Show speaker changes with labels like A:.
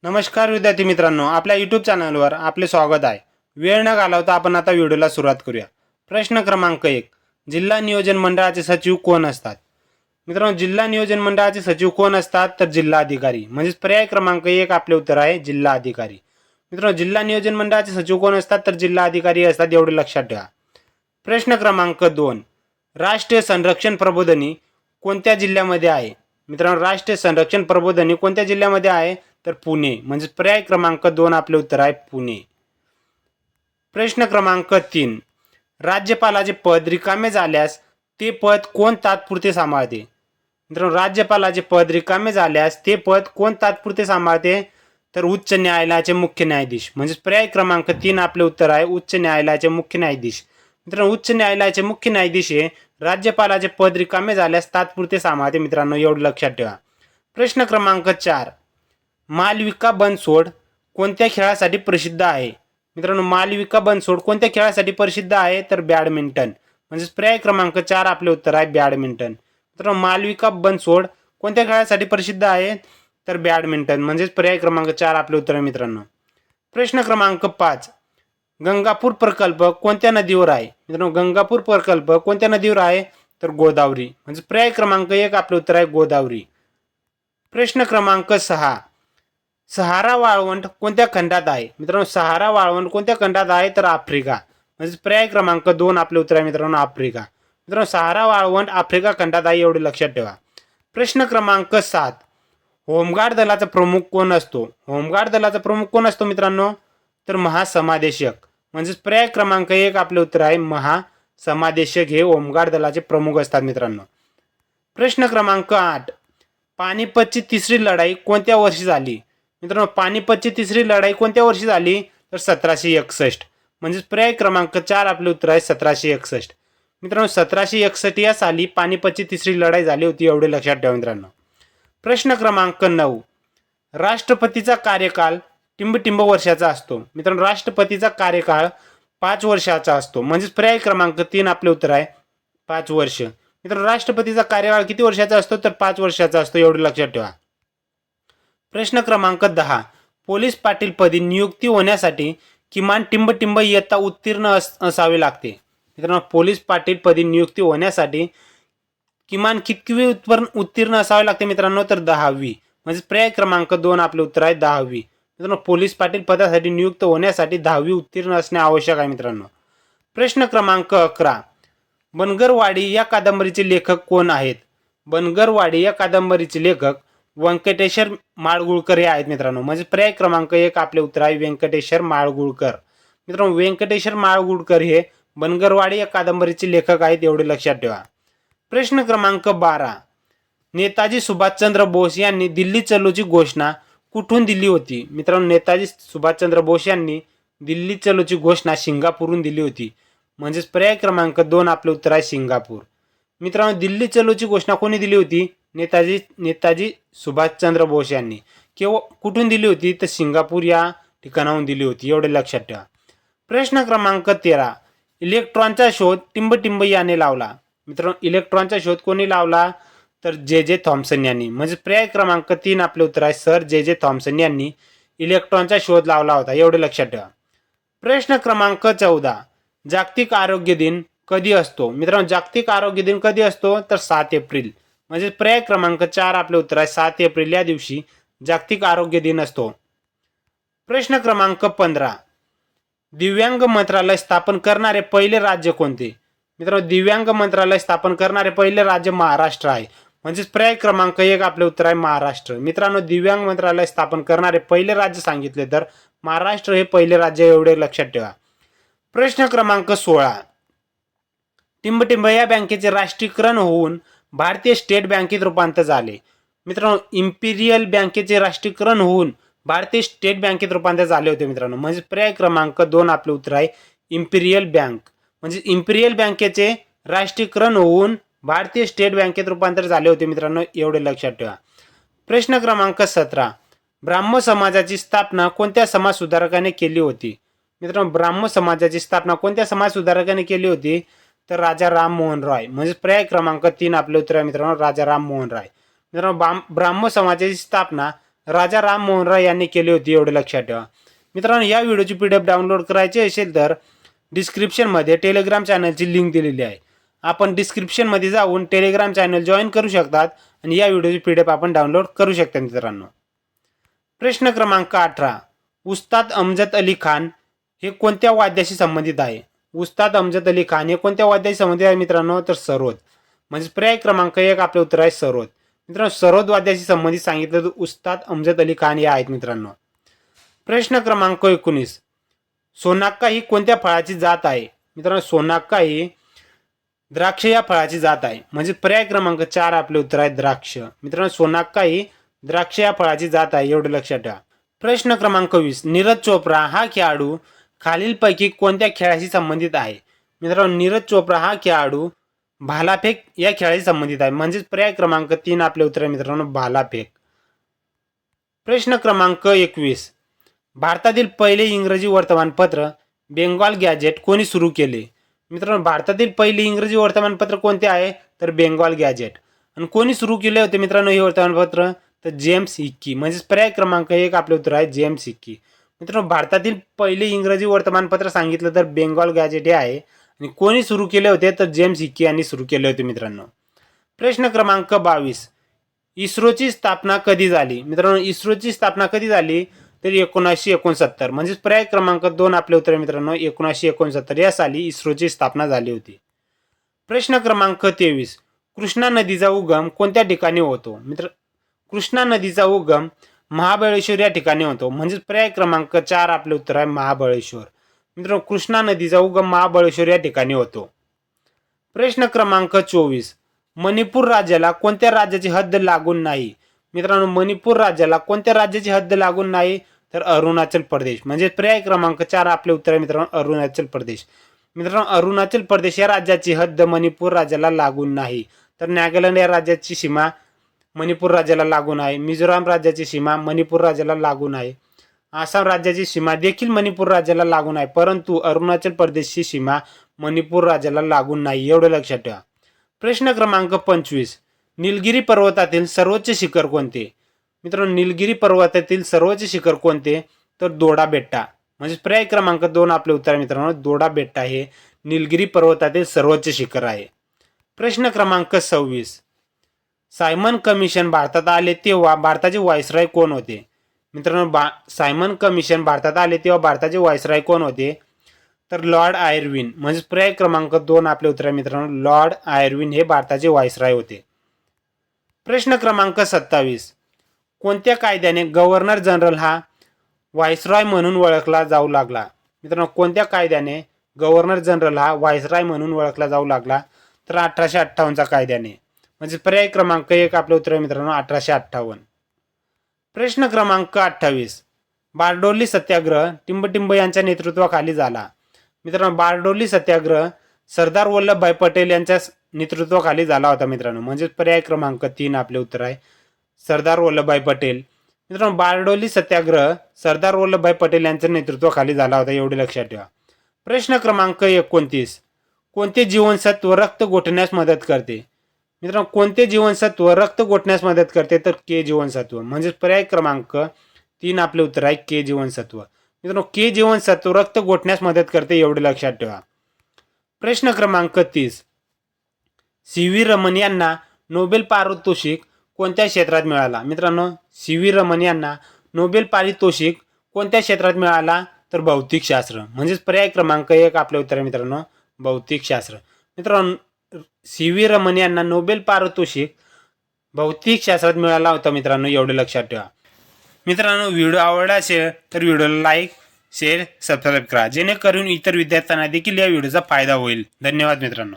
A: नमस्कार विद्यार्थी मित्रांनो, आपल्या यूट्यूब चॅनलवर आपले स्वागत आहे. वेळ न घालवता आपण आता व्हिडिओला सुरुवात करूया. प्रश्न क्रमांक 1. जिल्हा नियोजन मंडळाचे सचिव कोण असतात? मित्रांनो, जिल्हा नियोजन मंडळाचे सचिव कोण असतात? तर जिल्हाधिकारी. म्हणजेच पर्याय क्रमांक 1 आपले उत्तर आहे जिल्हाधिकारी. मित्रांनो, जिल्हा नियोजन मंडळाचे सचिव कोण असतात? तर जिल्हाधिकारी असतात, एवढे लक्षात ठेवा. प्रश्न क्रमांक 2. राष्ट्रीय संरक्षण प्रबोधिनी कोणत्या जिल्ह्यामध्ये आहे? मित्रांनो, राष्ट्रीय संरक्षण प्रबोधिनी कोणत्या जिल्ह्यामध्ये आहे? तर पुणे. म्हणजे पर्याय क्रमांक 2 आपले उत्तर आहे पुणे. प्रश्न क्रमांक 3. राज्यपालाचे पद रिकामे झाल्यास ते पद कोण तात्पुरते सांभाळते? मित्रांनो, राज्यपालाचे पद रिकामे झाल्यास ते पद कोण तात्पुरते सांभाळते? तर उच्च न्यायालयाचे मुख्य न्यायाधीश. म्हणजे पर्याय क्रमांक 3 आपले उत्तर आहे उच्च न्यायालयाचे मुख्य न्यायाधीश. मित्रांनो, उच्च न्यायालयाचे मुख्य न्यायाधीश हे राज्यपालाचे पद रिकामे झाल्यास तात्पुरते सांभाळते. मित्रांनो, एवढं लक्षात ठेवा. प्रश्न क्रमांक 4. मालविका बनसोड कोणत्या खेळासाठी प्रसिद्ध आहे? मित्रांनो, मालविका बनसोड कोणत्या खेळासाठी प्रसिद्ध आहे? तर बॅडमिंटन. म्हणजेच पर्याय क्रमांक 4 आपले उत्तर आहे बॅडमिंटन. मित्रांनो, मालविका बनसोड कोणत्या खेळासाठी प्रसिद्ध आहे? तर बॅडमिंटन. म्हणजेच पर्याय क्रमांक 4 आपले उत्तर आहे मित्रांनो. प्रश्न क्रमांक 5. गंगापूर प्रकल्प कोणत्या नदीवर आहे? मित्रांनो, गंगापूर प्रकल्प कोणत्या नदीवर आहे? तर गोदावरी. म्हणजे पर्याय क्रमांक 1 आपले उत्तर आहे गोदावरी. प्रश्न क्रमांक 6. सहारा वाळवंट कोणत्या खंडात आहे? मित्रांनो, सहारा वाळवंट कोणत्या खंडात आहे? तर आफ्रिका. म्हणजे पर्याय क्रमांक 2 आपले उत्तर आहे मित्रांनो आफ्रिका. मित्रांनो, सहारा वाळवंट आफ्रिका खंडात आहे, एवढे लक्षात ठेवा. प्रश्न क्रमांक 7. होमगार्ड दलाचा प्रमुख कोण असतो? होमगार्ड दलाचा प्रमुख कोण असतो मित्रांनो? तर महासमादेशक. म्हणजेच पर्याय क्रमांक 1 आपले उत्तर आहे महासमादेशक हे होमगार्ड दलाचे प्रमुख असतात मित्रांनो. प्रश्न क्रमांक 8. पानिपतची तिसरी लढाई कोणत्या वर्षी झाली? मित्रांनो, पानिपतची तिसरी लढाई कोणत्या वर्षी झाली? तर 1761. म्हणजे पर्याय क्रमांक 4 आपले उत्तर आहे 1761. मित्रांनो, 1761 या साली पानिपतची तिसरी लढाई झाली होती, एवढे लक्षात ठेवा मित्रांनो. प्रश्न क्रमांक 9. राष्ट्रपतीचा कार्यकाल टिंबटिंब वर्षाचा असतो. मित्रांनो, राष्ट्रपतीचा कार्यकाळ 5 वर्षाचा असतो. म्हणजेच पर्याय क्रमांक 3 आपले उत्तर आहे 5 वर्ष. मित्रांनो, राष्ट्रपतीचा कार्यकाळ किती वर्षाचा असतो? तर 5 वर्षाचा असतो, एवढे लक्षात ठेवा. प्रश्न क्रमांक 10. पोलीस पाटील पदी नियुक्ती होण्यासाठी किमान टिंबटिंब इयत्ता उत्तीर्ण असावे लागते. मित्रांनो, पोलीस पाटील पदी नियुक्ती होण्यासाठी किमान कितवी उत्तीर्ण असावे लागते मित्रांनो? तर 10वी. म्हणजे पर्याय क्रमांक 2 आपले उत्तर आहे 10वी. मित्रांनो, पोलीस पाटील पदासाठी नियुक्त होण्यासाठी 10वी उत्तीर्ण असणे आवश्यक आहे मित्रांनो. प्रश्न क्रमांक 11. बनगरवाडी या कादंबरीचे लेखक कोण आहेत? बनगरवाडी या कादंबरीचे लेखक व्यंकटेश्वर माडगुळकर हे आहेत मित्रांनो. म्हणजे पर्याय क्रमांक 1 आपले उत्तर आहे व्यंकटेश्वर माडगुळकर. मित्रांनो, व्यंकटेश्वर माडगुळकर हे बनगरवाडी या कादंबरीचे लेखक आहेत, एवढे लक्षात ठेवा. प्रश्न क्रमांक 12. नेताजी सुभाषचंद्र बोस यांनी दिल्ली चलोची घोषणा कुठून दिली होती? मित्रांनो, नेताजी सुभाषचंद्र बोस यांनी दिल्ली चलोची घोषणा सिंगापूरहून दिली होती. म्हणजेच पर्याय क्रमांक 2 आपले उत्तर आहे सिंगापूर. मित्रांनो, दिल्ली चलोची घोषणा कोणी दिली होती? नेताजी सुभाषचंद्र बोस यांनी. केव्हा कुठून दिली होती? तर सिंगापूर या ठिकाणाहून दिली होती, एवढे लक्षात ठेवा. प्रश्न क्रमांक 13. इलेक्ट्रॉनचा शोध टिंबटिंब याने लावला. मित्रांनो, इलेक्ट्रॉनचा शोध कोणी लावला? तर जे थॉम्सन यांनी. म्हणजे पर्याय क्रमांक 3 आपले उत्तर आहे सर जे थॉम्सन यांनी इलेक्ट्रॉनचा शोध लावला होता, एवढे लक्षात ठेवा. प्रश्न क्रमांक 14. जागतिक आरोग्य दिन कधी असतो? मित्रांनो, जागतिक आरोग्य दिन कधी असतो? तर 7 एप्रिल. म्हणजे पर्याय क्रमांक 4 आपले उत्तर आहे 7 एप्रिल या दिवशी जागतिक आरोग्य दिन असतो. प्रश्न क्रमांक 15. दिव्यांग मंत्रालय स्थापन करणारे पहिले राज्य कोणते? मित्रांनो, दिव्यांग मंत्रालय स्थापन करणारे पहिले राज्य महाराष्ट्र आहे. म्हणजेच पर्याय क्रमांक 1 आपले उत्तर आहे महाराष्ट्र. मित्रांनो, दिव्यांग मंत्रालय स्थापन करणारे पहिले राज्य सांगितले तर महाराष्ट्र हे पहिले राज्य, एवढे लक्षात ठेवा. प्रश्न क्रमांक 16. टिंबटिंब या बँकेचे राष्ट्रीयकरण होऊन भारतीय स्टेट बँकेत रूपांतर झाले. मित्रांनो, इम्पिरियल बँकेचे राष्ट्रीयकरण होऊन भारतीय स्टेट बँकेत रूपांतर झाले होते मित्रांनो. म्हणजे पर्याय क्रमांक 2 आपले उत्तर आहे इम्पिरियल बँक. म्हणजे इम्पिरियल बँकेचे राष्ट्रीयकरण होऊन भारतीय स्टेट बँकेत रूपांतर झाले होते मित्रांनो, एवढे लक्षात ठेवा. प्रश्न क्रमांक 17. ब्राह्म समाजाची स्थापना कोणत्या समाज सुधारकाने केली होती? मित्रांनो, ब्राह्म समाजाची स्थापना कोणत्या समाज सुधारकाने केली होती? तर राजा राम मोहन रॉय. म्हणजे पर्याय क्रमांक 3 आपले उत्तर आहे मित्रांनो राजा राम मोहन रॉय. मित्रांनो, ब्राह्म समाजाची स्थापना राजा राम मोहन राय यांनी केली होती, एवढे लक्षात ठेवा. मित्रांनो, या व्हिडिओची PDF डाउनलोड करायची असेल तर डिस्क्रिप्शनमध्ये टेलिग्राम चॅनलची लिंक दिलेली आहे. आपण डिस्क्रिप्शनमध्ये जाऊन टेलिग्राम चॅनल जॉईन करू शकतात आणि या व्हिडिओची PDF आपण डाउनलोड करू शकता. मित्रांनो, प्रश्न क्रमांक 18. उस्ताद अमजद अली खान हे कोणत्या वाद्याशी संबंधित आहे? उस्ताद अमजद अली खान हे कोणत्या वाद्याशी संबंधित आहे मित्रांनो? तर सरोद. म्हणजे पर्याय क्रमांक 1 आपले उत्तर आहे सरोद. मित्रांनो, सरोद वाद्याशी संबंधित सांगितलं तर उस्ताद अमजद अली खान हे आहेत. मित्रांनो, प्रश्न क्रमांक 19. सोनाक्का ही कोणत्या फळाची जात आहे? मित्रांनो, सोनाक्का ही द्राक्ष या फळाची जात आहे. म्हणजे पर्याय क्रमांक 4 आपले उत्तर आहे द्राक्ष. मित्रांनो, सोनाक्का ही द्राक्ष या फळाची जात आहे, एवढं लक्षात ठेवा. प्रश्न क्रमांक 20. नीरज चोप्रा हा खेळाडू खालीलपैकी कोणत्या खेळाशी संबंधित आहे? मित्रांनो, नीरज चोप्रा हा खेळाडू भालाफेक या खेळाशी संबंधित आहे. म्हणजेच पर्याय क्रमांक 3 आपले उत्तर आहे मित्रांनो, भालाफेक. प्रश्न क्रमांक 21. भारतातील पहिले इंग्रजी वर्तमानपत्र बेंगॉल गॅजेट कोणी सुरू केले? मित्रांनो, भारतातील पहिले इंग्रजी वर्तमानपत्र कोणते आहे? तर बेंगॉल गॅजेट. आणि कोणी सुरू केले होते मित्रांनो हे वर्तमानपत्र? तर जेम्स हिक्की. म्हणजेच पर्याय क्रमांक 1 आपले उत्तर आहे जेम्स हिक्की. मित्रांनो, भारतातील पहिले इंग्रजी वर्तमानपत्र सांगितलं तर बेंगॉल गॅजेट हे आहे. आणि कोणी सुरू केले होते? तर जेम्स हिक्की यांनी सुरू केले होते. मित्रांनो, प्रश्न क्रमांक 22. इस्रोची स्थापना कधी झाली? मित्रांनो, इस्रोची स्थापना कधी झाली? तर 1969. म्हणजेच पर्याय क्रमांक 2 आपले उत्तर आहे मित्रांनो, 1969 या साली इस्रोची स्थापना झाली होती. प्रश्न क्रमांक 23. कृष्णा नदीचा उगम कोणत्या ठिकाणी होतो? कृष्णा नदीचा उगम महाबळेश्वर या ठिकाणी होतो. म्हणजेच पर्याय क्रमांक 4 आपले उत्तर आहे महाबळेश्वर. मित्रांनो, कृष्णा नदीचा उगम महाबळेश्वर या ठिकाणी होतो. प्रश्न क्रमांक 24. मणिपूर राज्याला कोणत्या राज्याची हद्द लागून नाही? मित्रांनो, मणिपूर राज्याला कोणत्या राज्याची हद्द लागून नाही? तर अरुणाचल प्रदेश. म्हणजे पर्याय क्रमांक 4 आपले उत्तर आहे मित्रांनो, अरुणाचल प्रदेश. मित्रांनो, अरुणाचल प्रदेश या राज्याची हद्द मणिपूर राज्याला लागून नाही. तर नागालँड या राज्याची सीमा मणिपूर राज्याला लागून आहे. मिझोराम राज्याची सीमा मणिपूर राज्याला लागून आहे. आसाम राज्याची सीमा देखील मणिपूर राज्याला लागून आहे. परंतु अरुणाचल प्रदेशची सीमा मणिपूर राज्याला लागून नाही, एवढं लक्षात ठेवा. प्रश्न क्रमांक 25. निलगिरी पर्वतातील सर्वोच्च शिखर कोणते? मित्रांनो, निलगिरी पर्वतातील सर्वोच्च शिखर कोणते? तर दोडा बेट्टा. म्हणजे पर्याय क्रमांक 2 आपले उत्तर आहे मित्रांनो, दोडा बेट्टा हे निलगिरी पर्वतातील सर्वोच्च शिखर आहे. प्रश्न क्रमांक 26. सायमन कमिशन भारतात आले तेव्हा भारताचे व्हाईसरॉय कोण होते? मित्रांनो, सायमन कमिशन भारतात आले तेव्हा भारताचे व्हाईसरॉय कोण होते? तर लॉर्ड आयर्विन. म्हणजे पर्याय क्रमांक 2 आपले उत्तर आहे मित्रांनो, लॉर्ड आयर्विन हे भारताचे व्हाईसरॉय होते. प्रश्न क्रमांक 27. कोणत्या कायद्याने गव्हर्नर जनरल हा व्हाईसरॉय म्हणून ओळखला जाऊ लागला? मित्रांनो, कोणत्या कायद्याने गव्हर्नर जनरल हा व्हाईसरॉय म्हणून ओळखला जाऊ लागला? तर 1858चा कायद्याने. म्हणजे पर्याय क्रमांक 1 आपले उत्तर आहे मित्रांनो, 1858. प्रश्न क्रमांक 28. बारडोली सत्याग्रह टिंबटिंब यांच्या नेतृत्वाखाली झाला. मित्रांनो, बारडोली सत्याग्रह सरदार वल्लभभाई पटेल यांच्या नेतृत्वाखाली झाला होता मित्रांनो. म्हणजे पर्याय क्रमांक 3 आपले उत्तर आहे सरदार वल्लभभाई पटेल. मित्रांनो, बारडोली सत्याग्रह सरदार वल्लभभाई पटेल यांच्या नेतृत्वाखाली झाला होता, एवढे लक्षात ठेवा. प्रश्न क्रमांक 29. कोणते जीवनसत्व रक्त गोठण्यास मदत करते? मित्रांनो, कोणते जीवनसत्व रक्त गोठण्यास मदत करते? तर के जीवनसत्व. म्हणजे पर्याय क्रमांक 3 आपले उत्तर आहे के जीवनसत्व. मित्रांनो, के जीवनसत्व रक्त गोठण्यास मदत करते, एवढे लक्षात ठेवा. प्रश्न क्रमांक 30. CV रमन यांना नोबेल पारितोषिक कोणत्या क्षेत्रात मिळाला? मित्रांनो, CV रमन यांना नोबेल पारितोषिक कोणत्या क्षेत्रात मिळाला? तर भौतिकशास्त्र. म्हणजेच पर्याय क्रमांक 1 आपले उत्तर आहे मित्रांनो, भौतिकशास्त्र. मित्रांनो, CV रमन यांना नोबेल पारितोषिक भौतिकशास्त्रात मिळाला होता मित्रांनो, एवढे लक्षात ठेवा. मित्रांनो, व्हिडिओ आवडला असेल तर व्हिडिओला लाईक, शेअर, सबस्क्राईब करा, जेणेकरून इतर विद्यार्थ्यांना देखील या व्हिडिओचा फायदा होईल. धन्यवाद मित्रांनो.